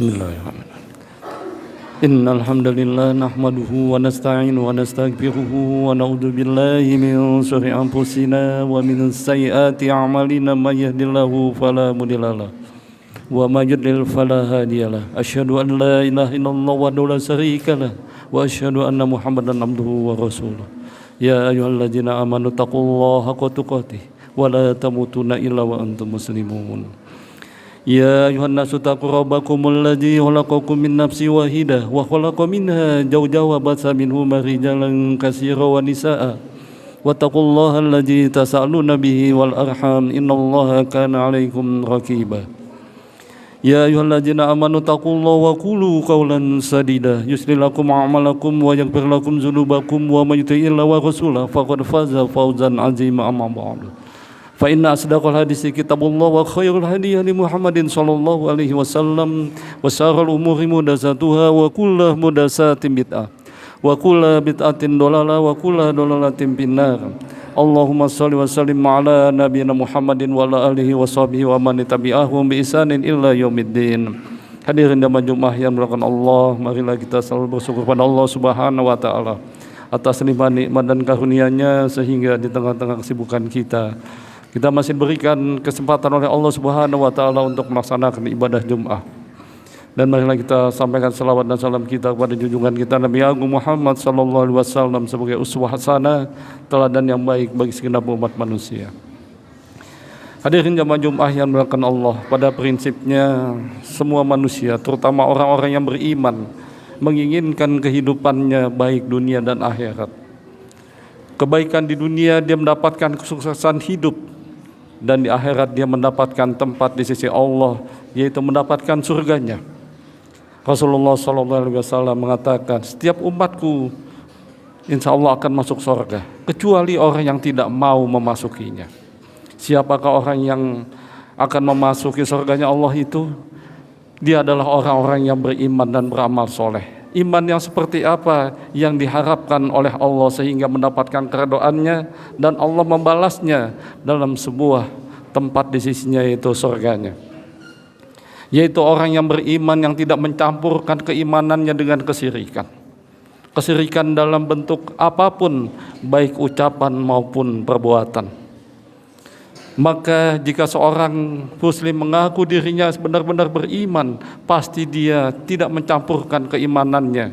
Bismillahirrahmanirrahim. Innal hamdalillah nahmaduhu wa nasta'inuhu wa nastaghfiruhu wa na'udzu billahi min syururi anfusina wa min sayyiati a'malina may yahdihillahu fala mudhillalah wa may yudlil fala hadiyalah. Asyhadu an la ilaha illallah wahdahu la syarikalah wa asyhadu anna Muhammadan abduhu wa rasuluh. Ya ayyuhalladzina amanu taqullaha haqqa tuqatih wa la tamutunna illa wa antum muslimun. Ya ayuhan nasu taqu rabbakumul ladzi khalaqakum min nafsin wahidah wa khalaqa minha zawjaha wa batha minhuma rijalan katsiran wa nisaa wattaqullaha alladzi tasaaluna bihi wal arham innallaha kana 'alaikum raqiba. Ya ayyuhalladzina amanu taqullaha wa qulu qawlan sadida yuslih lakum a'malakum wa yaghfir lakum dzunubakum wa may yuti'illaha wa rasulahu faqad faza fawzan 'azima amma ba'du. Fa inna asdaqal hadisi kitabullah wa khairul hadi hadi Muhammadin sallallahu alaihi wasallam wa syarrul umuri muhdatsatuha wa kullu muhdatsatin bid'ah wa kullu bid'atin dhalalah wa kullu dhalalatin finnar. Allahumma shalli wa sallim ala nabiyyina Muhammadin wa ala alihi wa sahbihi wa man tabi'ahum bi ihsanin illa yaumiddin. Hadirin jamaah Jumat yang dimuliakan Allah, marilah kita selalu bersyukur pada Allah Subhanahu wa taala atas nikmat dan karunia-Nya sehingga di tengah-tengah kesibukan kita masih diberikan kesempatan oleh Allah Subhanahu wa taala untuk melaksanakan ibadah Jumat. Dan marilah kita sampaikan selawat dan salam kita kepada junjungan kita Nabi Agung Muhammad sallallahu alaihi wasallam sebagai uswah hasanah, teladan yang baik bagi segenap umat manusia. Hadirin jamaah Jumat yang dimuliakan Allah, pada prinsipnya semua manusia, terutama orang-orang yang beriman, menginginkan kehidupannya baik dunia dan akhirat. Kebaikan di dunia dia mendapatkan kesuksesan hidup, dan di akhirat dia mendapatkan tempat di sisi Allah, yaitu mendapatkan surganya. Rasulullah SAW mengatakan, setiap umatku insya Allah akan masuk surga, kecuali orang yang tidak mau memasukinya. Siapakah orang yang akan memasuki surganya Allah itu? Dia adalah orang-orang yang beriman dan beramal soleh. Iman yang seperti apa yang diharapkan oleh Allah sehingga mendapatkan keridhaannya dan Allah membalasnya dalam sebuah tempat di sisinya, yaitu surganya. Yaitu orang yang beriman yang tidak mencampurkan keimanannya dengan kesirikan. Kesirikan dalam bentuk apapun, baik ucapan maupun perbuatan. Maka jika seorang muslim mengaku dirinya benar-benar beriman, pasti dia tidak mencampurkan keimanannya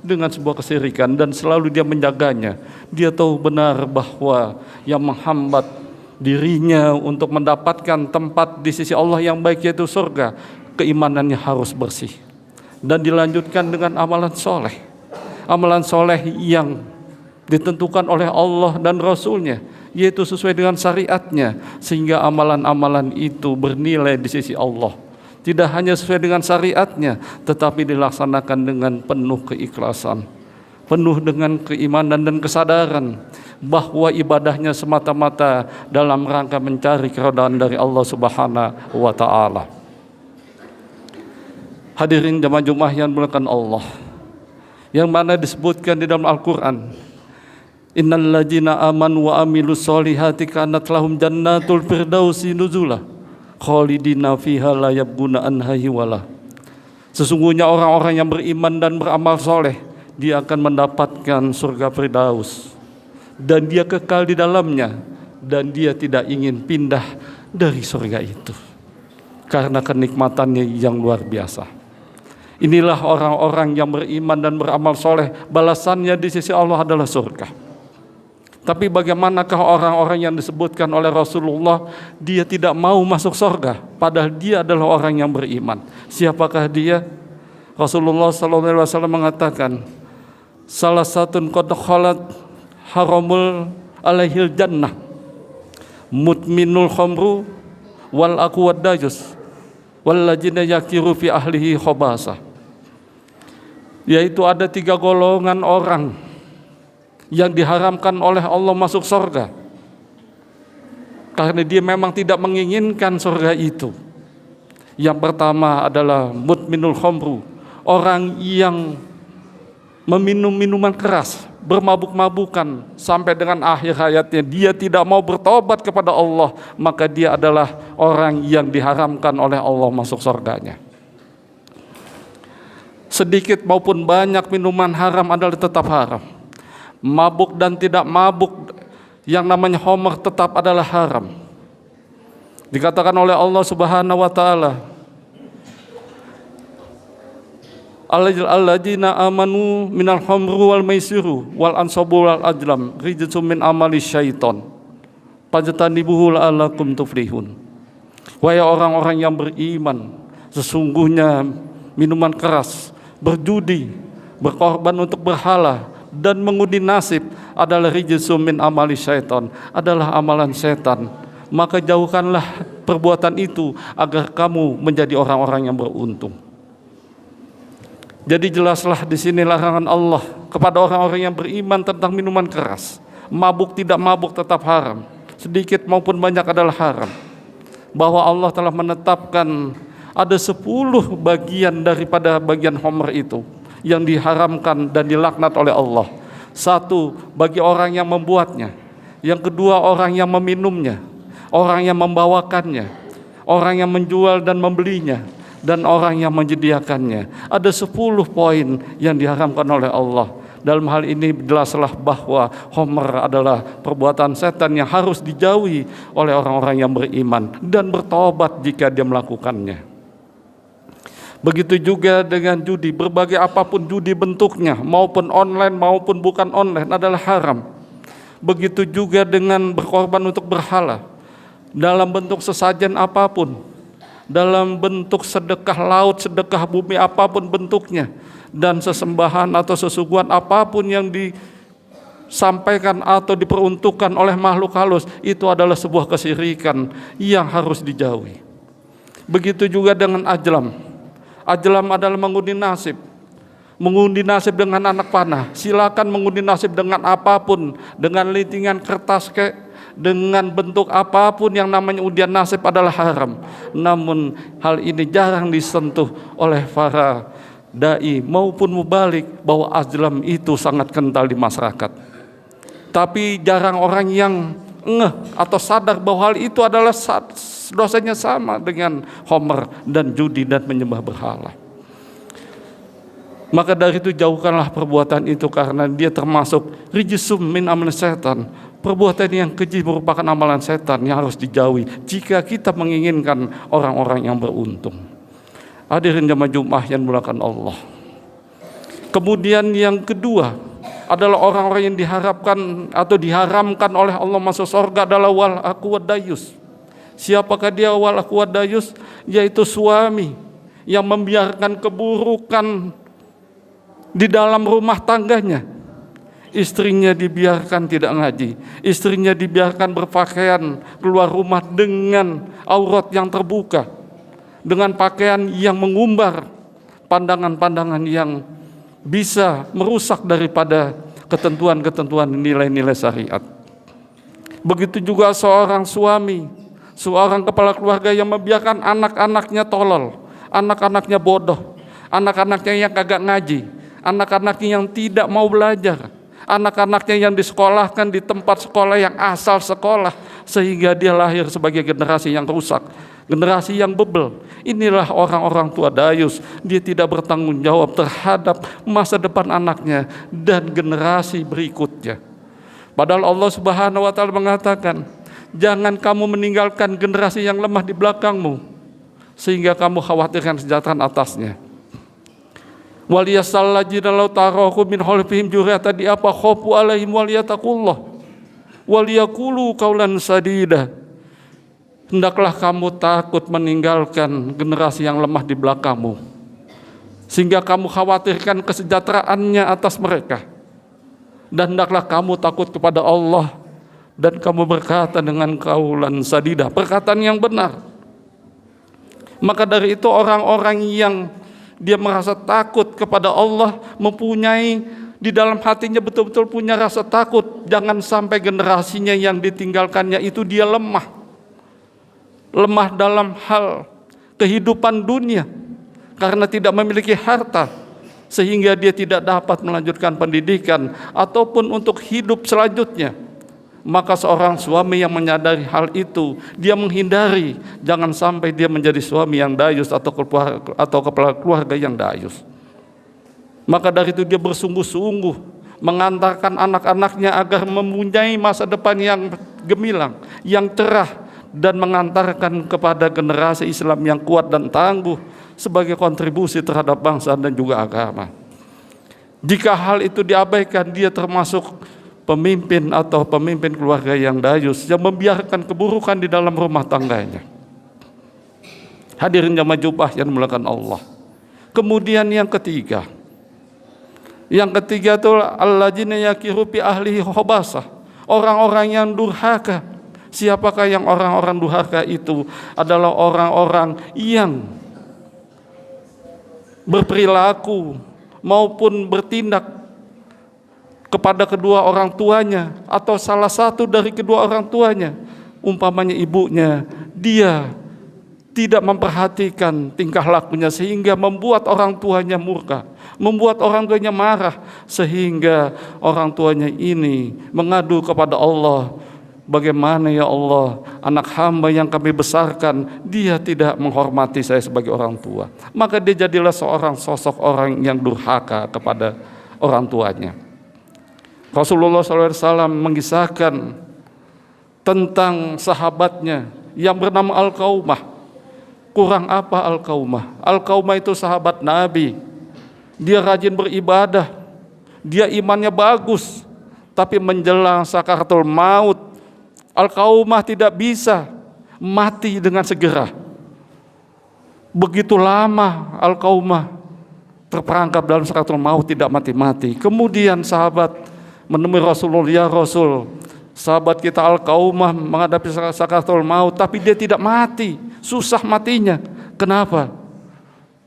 dengan sebuah kesirikan dan selalu dia menjaganya. Dia tahu benar bahwa yang menghambat dirinya untuk mendapatkan tempat di sisi Allah yang baik, yaitu surga, keimanannya harus bersih. Dan dilanjutkan dengan amalan soleh. Amalan soleh yang ditentukan oleh Allah dan Rasulnya, yaitu sesuai dengan syariatnya, sehingga amalan-amalan itu bernilai di sisi Allah. Tidak hanya sesuai dengan syariatnya, tetapi dilaksanakan dengan penuh keikhlasan, penuh dengan keimanan dan kesadaran bahwa ibadahnya semata-mata dalam rangka mencari keridhaan dari Allah Subhanahu wa taala. Hadirin jamaah Jumat yang dimuliakan Allah, yang mana disebutkan di dalam Al-Qur'an, innal ladzina amanu wa amilus solihati kanat lahum jannatul firdausi nuzula khalidina fiha la yabghuna anha hiwala. Sesungguhnya orang-orang yang beriman dan beramal soleh, dia akan mendapatkan surga Firdaus dan dia kekal di dalamnya, dan dia tidak ingin pindah dari surga itu karena kenikmatannya yang luar biasa. Inilah orang-orang yang beriman dan beramal soleh, balasannya di sisi Allah adalah surga. Tapi bagaimanakah orang-orang yang disebutkan oleh Rasulullah, dia tidak mau masuk surga, padahal dia adalah orang yang beriman. Siapakah dia? Rasulullah SAW mengatakan, salah satu qad khalat haramul alaihil jannah mutminul khamru wal aqwad dajus wal lajina yakiru fi ahlihi khobasah. Yaitu ada 3 golongan orang yang diharamkan oleh Allah masuk surga, karena dia memang tidak menginginkan surga itu. Yang pertama adalah mutminul khamru, orang yang meminum minuman keras, bermabuk-mabukan sampai dengan akhir hayatnya, dia tidak mau bertobat kepada Allah, maka dia adalah orang yang diharamkan oleh Allah masuk surganya. sedikit maupun banyak minuman haram adalah tetap haram. Mabuk dan tidak mabuk yang namanya khamr tetap adalah haram. Dikatakan oleh Allah Subhanahu wa taala, alladzina amanu minal khamri wal maisiru wal ansabu wal ajlam rijsum min amali syaiton fajtanibuhu la'allakum tuflihun. Wahai orang-orang yang beriman, sesungguhnya minuman keras, berjudi, berkorban untuk berhala, dan mengundi nasib adalah rijsum min amali syaiton, adalah amalan setan. Maka jauhkanlah perbuatan itu agar kamu menjadi orang-orang yang beruntung. Jadi jelaslah di sini larangan Allah kepada orang-orang yang beriman tentang minuman keras. Mabuk tidak mabuk tetap haram, sedikit maupun banyak adalah haram. Bahwa Allah telah menetapkan ada 10 bagian daripada bagian khamr itu yang diharamkan dan dilaknat oleh Allah. 1, bagi orang yang membuatnya. Yang kedua, orang yang meminumnya, orang yang membawakannya, orang yang menjual dan membelinya, dan orang yang menyediakannya. Ada 10 poin yang diharamkan oleh Allah. Dalam hal ini jelaslah bahwa khamr adalah perbuatan setan yang harus dijauhi oleh orang-orang yang beriman dan bertobat jika dia melakukannya. Begitu juga dengan judi, berbagai apapun judi bentuknya, maupun online maupun bukan online adalah haram. Begitu juga dengan berkorban untuk berhala, dalam bentuk sesajen apapun, dalam bentuk sedekah laut, sedekah bumi apapun bentuknya, dan sesembahan atau sesuguhan apapun yang disampaikan atau diperuntukkan oleh makhluk halus, itu adalah sebuah kesyirikan yang harus dijauhi. Begitu juga dengan ajlam. Ajlam adalah mengundi nasib. Mengundi nasib dengan anak panah. Silakan mengundi nasib dengan apapun, dengan lintingan kertas dengan bentuk apapun yang namanya undian nasib adalah haram. Namun hal ini jarang disentuh oleh para dai maupun mubalik, bahwa ajlam itu sangat kental di masyarakat. Tapi jarang orang yang ngeh atau sadar bahwa hal itu adalah dosanya sama dengan khamr dan judi dan menyembah berhala. Maka dari itu jauhkanlah perbuatan itu, karena dia termasuk rijsum min amal setan. Perbuatan yang keji merupakan amalan setan yang harus dijauhi jika kita menginginkan orang-orang yang beruntung. Hadirin jamaah Jumat yang dimuliakan Allah. Kemudian yang kedua adalah orang-orang yang diharapkan atau diharamkan oleh Allah masuk surga adalah wal aqwadayus. Siapakah dia wal aqwadayus? Yaitu suami yang membiarkan keburukan di dalam rumah tangganya. Istrinya dibiarkan tidak ngaji, istrinya dibiarkan berpakaian keluar rumah dengan aurat yang terbuka, dengan pakaian yang mengumbar pandangan-pandangan yang bisa merusak daripada ketentuan-ketentuan nilai-nilai syariat. Begitu juga seorang suami, seorang kepala keluarga yang membiarkan anak-anaknya tolol, anak-anaknya bodoh, anak-anaknya yang kagak ngaji, anak-anaknya yang tidak mau belajar, anak-anaknya yang disekolahkan di tempat sekolah yang asal sekolah, sehingga dia lahir sebagai generasi yang rusak, generasi yang bebel. Inilah orang-orang tua dayus. Dia tidak bertanggung jawab terhadap masa depan anaknya dan generasi berikutnya. Padahal Allah Subhanahu wa taala mengatakan, jangan kamu meninggalkan generasi yang lemah di belakangmu sehingga kamu khawatirkan kesejahteraan atasnya. Waliyasallajina law tarahu min khalfihim jurata di apa khafu alaihim waliyataqullah waliyaqulu qaulan sadida. Hendaklah kamu takut meninggalkan generasi yang lemah di belakangmu sehingga kamu khawatirkan kesejahteraannya atas mereka. Dan hendaklah kamu takut kepada Allah dan kamu berkata dengan qaulan sadida, perkataan yang benar. Maka dari itu orang-orang yang dia merasa takut kepada Allah, mempunyai di dalam hatinya betul-betul punya rasa takut, jangan sampai generasinya yang ditinggalkannya itu dia lemah dalam hal kehidupan dunia karena tidak memiliki harta, sehingga dia tidak dapat melanjutkan pendidikan ataupun untuk hidup selanjutnya. Maka seorang suami yang menyadari hal itu, dia menghindari jangan sampai dia menjadi suami yang dayus atau kepala keluarga yang dayus. Maka dari itu dia bersungguh-sungguh mengantarkan anak-anaknya agar mempunyai masa depan yang gemilang, yang cerah, dan mengantarkan kepada generasi Islam yang kuat dan tangguh sebagai kontribusi terhadap bangsa dan juga agama. Jika hal itu diabaikan, dia termasuk pemimpin atau pemimpin keluarga yang dayus, yang membiarkan keburukan di dalam rumah tangganya. Hadirin jamaah Jumat yang dimuliakan Allah. Kemudian yang ketiga itu alladzina yakiru fi ahlihi khabasah, orang-orang yang durhaka. Siapakah yang orang-orang durhaka itu? Adalah orang-orang yang berperilaku maupun bertindak kepada kedua orang tuanya atau salah satu dari kedua orang tuanya, umpamanya ibunya, dia tidak memperhatikan tingkah lakunya sehingga membuat orang tuanya murka, membuat orang tuanya marah, sehingga orang tuanya ini mengadu kepada Allah, bagaimana ya Allah, anak hamba yang kami besarkan, dia tidak menghormati saya sebagai orang tua. Maka dia jadilah seorang sosok orang yang durhaka kepada orang tuanya. Rasulullah SAW mengisahkan tentang sahabatnya yang bernama Al-Qaumah. Kurang apa Al-Qaumah? Al-Qaumah itu sahabat Nabi. Dia rajin beribadah, dia imannya bagus, tapi menjelang sakaratul maut, Al-Qaumah tidak bisa mati dengan segera. Begitu lama Al-Qaumah terperangkap dalam sakaratul maut, tidak mati-mati. Kemudian sahabat menemui Rasulullah, ya Rasul, sahabat kita Al-Qaumah menghadapi sakaratul maut, tapi dia tidak mati, susah matinya. Kenapa?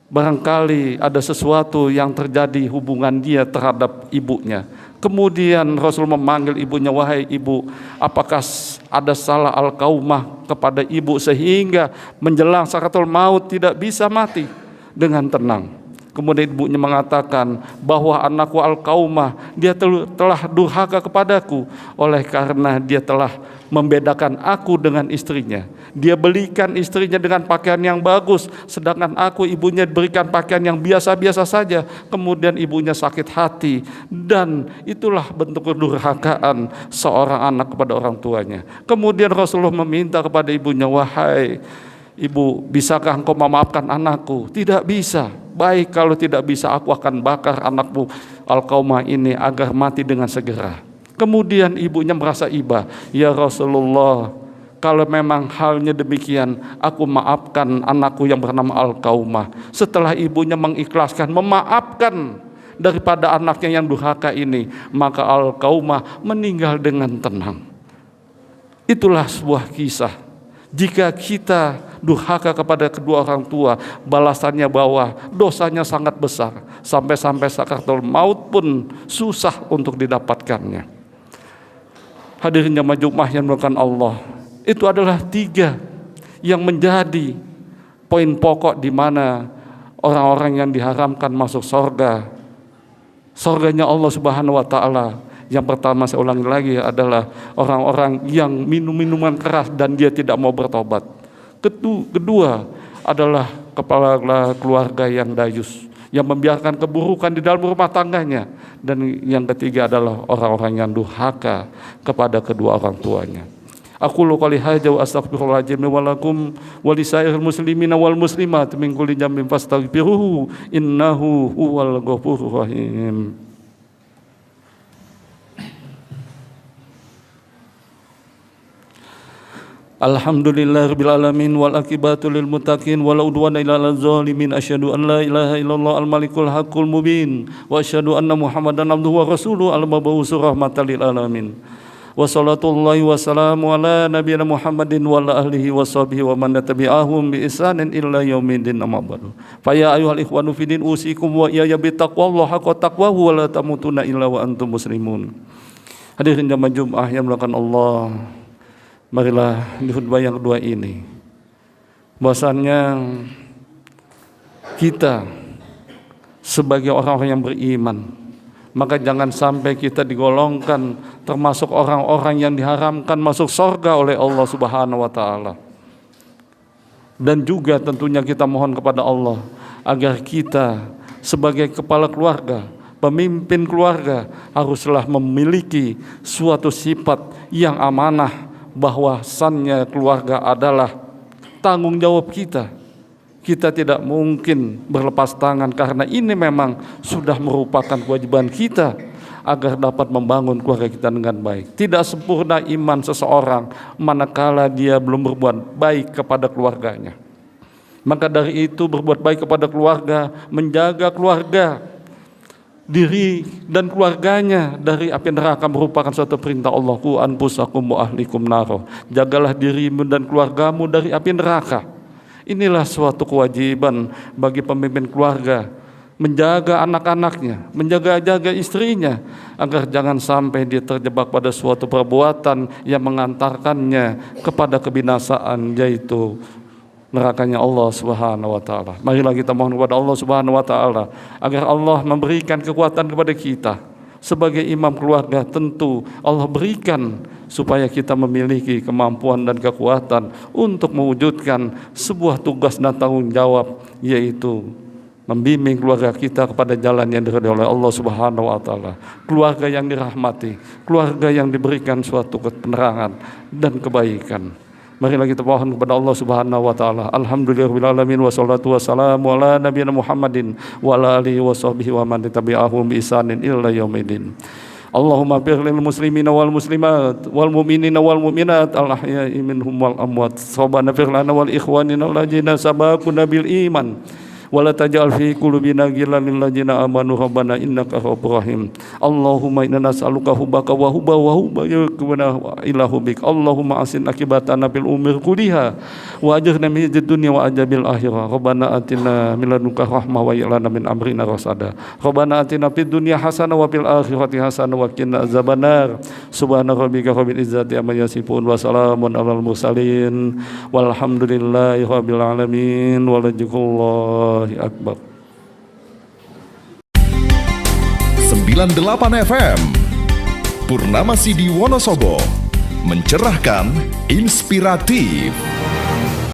Barangkali ada sesuatu yang terjadi hubungan dia terhadap ibunya. Kemudian Rasul memanggil ibunya, wahai ibu, apakah ada salah Al-Qaumah kepada ibu sehingga menjelang sakaratul maut tidak bisa mati dengan tenang? Kemudian ibunya mengatakan bahwa anakku Al-Qaumah, dia telah durhaka kepadaku oleh karena dia telah membedakan aku dengan istrinya. Dia belikan istrinya dengan pakaian yang bagus, sedangkan aku ibunya diberikan pakaian yang biasa-biasa saja. Kemudian ibunya sakit hati, dan itulah bentuk kedurhakaan seorang anak kepada orang tuanya. Kemudian Rasulullah meminta kepada ibunya, wahai ibu, bisakah engkau memaafkan anakku? Tidak bisa. Baik, kalau tidak bisa, aku akan bakar anakmu Al-Qaumah ini agar mati dengan segera. Kemudian ibunya merasa iba, ya Rasulullah, kalau memang halnya demikian, aku maafkan anakku yang bernama Al-Qaumah. Setelah ibunya mengikhlaskan, memaafkan daripada anaknya yang durhaka ini, maka Al-Qaumah meninggal dengan tenang. Itulah sebuah kisah. Jika kita durhaka kepada kedua orang tua, balasannya bahwa dosanya sangat besar, sampai-sampai sakaratul maut pun susah untuk didapatkannya. Hadirin jamaah Jumat yang dimuliakan Allah, itu adalah 3 yang menjadi poin pokok di mana orang-orang yang diharamkan masuk surga, surganya Allah Subhanahu wa taala. Yang pertama, saya ulangi lagi, adalah orang-orang yang minum minuman keras dan dia tidak mau bertobat. Kedua adalah kepala keluarga yang dayus, yang membiarkan keburukan di dalam rumah tangganya. Dan yang ketiga adalah orang-orang yang durhaka kepada kedua orang tuanya. Aku qouli hadza wa astaghfirullahaladzim wa lakum wa lisairil muslimina wal muslimat min kulli dhanbin fastaghfiruhu innahu huwal ghafurur rahim. Alhamdulillahirabbil alamin wal akibatu lil muttaqin wala udwana illa 'alal zalimin. Asyhadu an la ilaha illallah al malikul haqqul mubin wa asyhadu anna muhammadan abduhu wa rasuluhu al mab'utsur rahmatan lil alamin. Wa salatullahi wa salamu ala nabiyina Muhammadin wa ala alihi wa sahbihi wa man tabi'ahum bi ihsanin ila yaumil amma ba'du. Fa ya ayyuhal ikhwanu fiddin usikum wa iyaya bi taqwallahi haqqa taqwahu wa la tamutunna illa wa antum muslimun. Hadirin jamaah Jumat yang dimuliakan Allah, marilah di khutbah yang kedua ini, bahwasannya kita sebagai orang-orang yang beriman, maka jangan sampai kita digolongkan termasuk orang-orang yang diharamkan masuk surga oleh Allah Subhanahu wa taala. Dan juga tentunya kita mohon kepada Allah agar kita sebagai kepala keluarga, pemimpin keluarga haruslah memiliki suatu sifat yang amanah, bahwasannya keluarga adalah tanggung jawab kita. Kita tidak mungkin berlepas tangan karena ini memang sudah merupakan kewajiban kita agar dapat membangun keluarga kita dengan baik. Tidak sempurna iman seseorang manakala dia belum berbuat baik kepada keluarganya. Maka dari itu berbuat baik kepada keluarga, menjaga keluarga, diri dan keluarganya dari api neraka merupakan suatu perintah Allah. Qu anfusakum wa ahlikum naro. Jagalah dirimu dan keluargamu dari api neraka. Inilah suatu kewajiban bagi pemimpin keluarga, menjaga anak-anaknya, menjaga istrinya, agar jangan sampai dia terjebak pada suatu perbuatan yang mengantarkannya kepada kebinasaan, yaitu nerakanya Allah Subhanahu wa taala. Marilah kita mohon kepada Allah Subhanahu wa taala agar Allah memberikan kekuatan kepada kita. Sebagai imam keluarga tentu Allah berikan supaya kita memiliki kemampuan dan kekuatan untuk mewujudkan sebuah tugas dan tanggung jawab, yaitu membimbing keluarga kita kepada jalan yang diridhai oleh Allah Subhanahu wa taala. Keluarga yang dirahmati, keluarga yang diberikan suatu penerangan dan kebaikan. Marilah kita mohon kepada Allah Subhanahu wa taala. Alhamdulillahirabbil alamin wassalatu wassalamu ala nabiyina Muhammadin wa ala alihi washabbihi wa man tabi'ahum bi ihsanin ila yaumil. Allahumma ighfir lil muslimina wal muslimat wal mu'minina wal mu'minat al ahya'i minhum wal amwat. Rabbana ighfir lana wal ikhwanina alladzina sabaquna bil iman. Wala taj'al fi qulubina ghillan lil ladzina amanu rabbana innaka ghafurur rahim. Allahumma inna nas'aluka hubbaka wa hubba ila hubbik. Allahumma asin akibatana fil umur kulliha wa ajirna min dunya wa ajabil akhirah. Rabbana atina min ladunka rahmah wa lana min amrina rasada. Rabbana atina fid dunya hasanah wa fil akhirati hasanah wa qina azabannar. Subhana rabbika rabbil izzati amma yasifun wa salamun alal mursalin walhamdulillahi rabbil alamin walhamdulillah Akbar. 98 FM Purnama Sidi Wonosobo, mencerahkan, inspiratif.